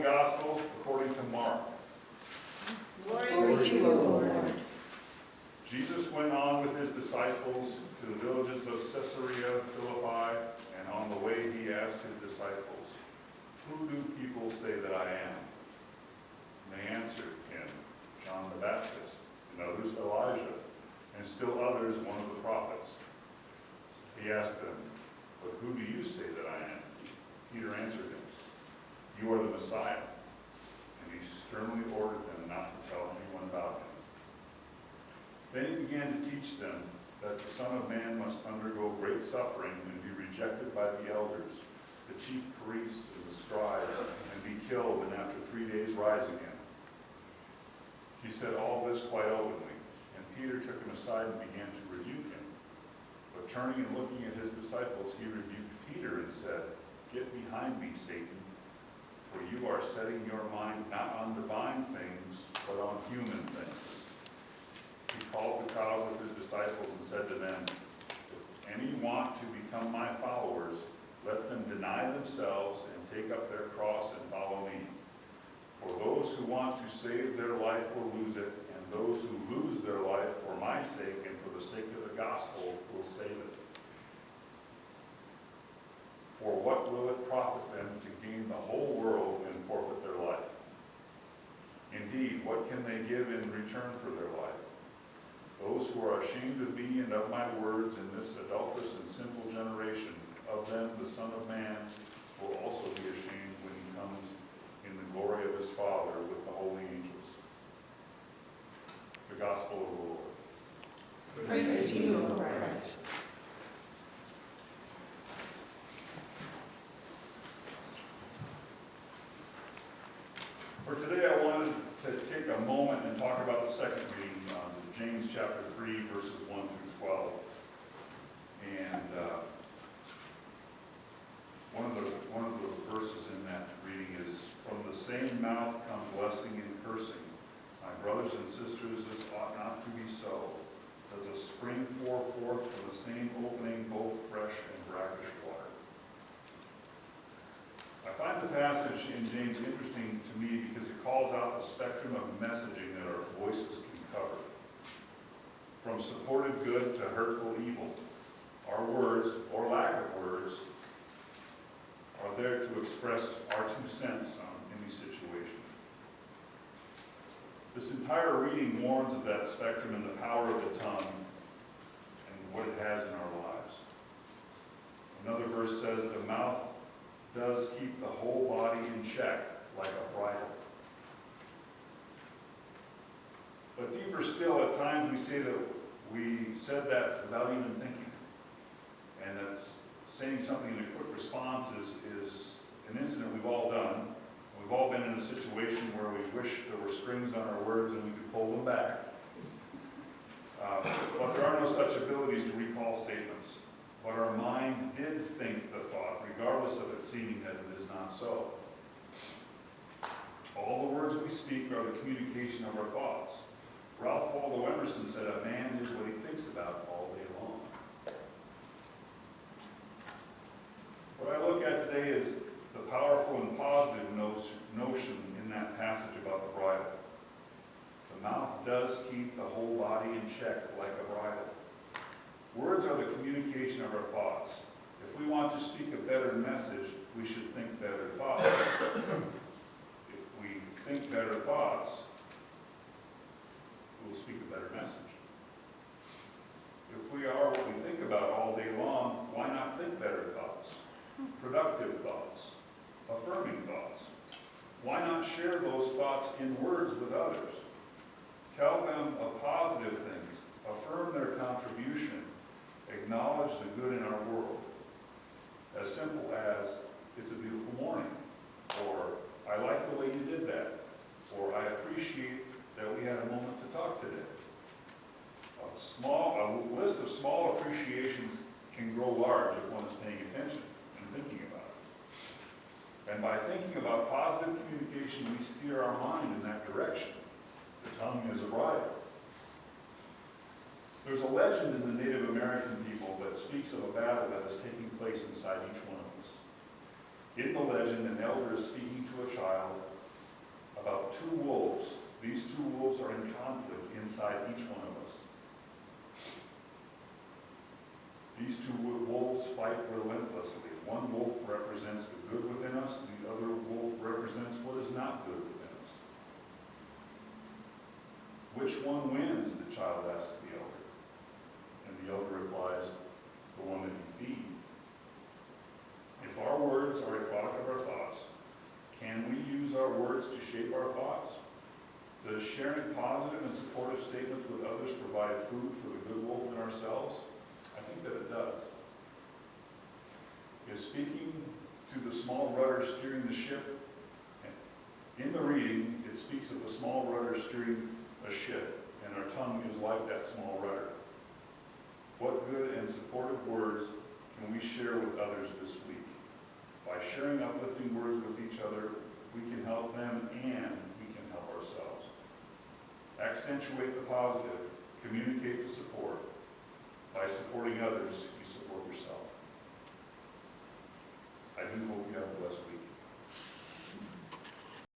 Gospel according to Mark. Glory to you, O Lord. Jesus went on with his disciples to the villages of Caesarea Philippi, and on the way he asked his disciples, "Who do people say that I am?" And they answered him, "John the Baptist, and others Elijah, and still others one of the prophets." He asked them, "But who do you say that I am?" Peter answered him, "You are the Messiah." And he sternly ordered them not to tell anyone about him. Then he began to teach them that the Son of Man must undergo great suffering and be rejected by the elders, the chief priests and the scribes, and be killed, and after 3 days rise again. He said all this quite openly, and Peter took him aside and began to rebuke him. But turning and looking at his disciples, he rebuked Peter and said, "Get behind me, Satan, for you are setting your mind not on divine things, but on human things." He called the crowd with his disciples and said to them, "If any want to become my followers, let them deny themselves and take up their cross and follow me. For those who want to save their life will lose it, and those who lose their life for my sake and for the sake of the gospel will save it. For what will it profit them to gain the whole world and forfeit their life? Indeed, what can they give in return for their life? Those who are ashamed of me and of my words in this adulterous and sinful generation, of them the Son of Man will also be ashamed when he comes in the glory of his Father with the holy angels." The Gospel of the Lord. Praise to you, O Christ. For today, I wanted to take a moment and talk about the second reading, James chapter 3, verses 1 through 12. And one of the verses in that reading is, "From the same mouth come blessing and cursing. My brothers and sisters, this ought not to be so. Does a spring pour forth from the same opening both fresh and brackish water?" I find the passage in James interesting to me because it calls out the spectrum of messaging that our voices can cover. From supported good to hurtful evil, our words, or lack of words, are there to express our 2 cents on any situation. This entire reading warns of that spectrum and the power of the tongue and what it has in our lives. Another verse says, "The mouth does keep the whole body in check like a bridle." But deeper still, at times we say that we said that without even thinking. And that's saying something in a quick response is an incident we've all done. We've all been in a situation where we wish there were strings on our words and we could pull them back. But there are no such abilities to recall statements. But our mind did think the thought, regardless of it seeming that it is not so. All the words we speak are the communication of our thoughts. Ralph Waldo Emerson said, "A man is what he thinks about all day long." What I look at today is the powerful and positive notion in that passage about the bridle. The mouth does keep the whole body in check like a bridle. Words are the communication of our thoughts. If we want to speak a better message, we should think better thoughts. If we think better thoughts, we will speak a better message. If we are what we think about all day long, why not think better thoughts, productive thoughts, affirming thoughts? Why not share those thoughts in words with others? Tell them of positive things, affirm their contribution, acknowledge the good in our world. As simple as, "It's a beautiful morning," or "I like the way you did that," or "I appreciate that we had a moment to talk today." A list of small appreciations can grow large if one is paying attention and thinking about it. And by thinking about positive communication, we steer our mind in that direction. The tongue is a bridle. There's a legend in the Native American people that speaks of a battle that is taking place inside each one of us. In the legend, an elder is speaking to a child about two wolves. These two wolves are in conflict inside each one of us. These two wolves fight relentlessly. One wolf represents the good within us, the other wolf represents what is not good within us. Which one wins? The child asks the elder. And the elder replies, the one that you feed. If our words are a product of our thoughts, can we use our words to shape our thoughts? Does sharing positive and supportive statements with others provide food for the good wolf in ourselves? I think that it does. Is speaking to the small rudder steering the ship? In the reading, it speaks of a small rudder steering a ship, and our tongue is like that small rudder. What good and supportive words can we share with others this week? By sharing uplifting words with each other, we can help them and we can help ourselves. Accentuate the positive, communicate the support. By supporting others, you support yourself.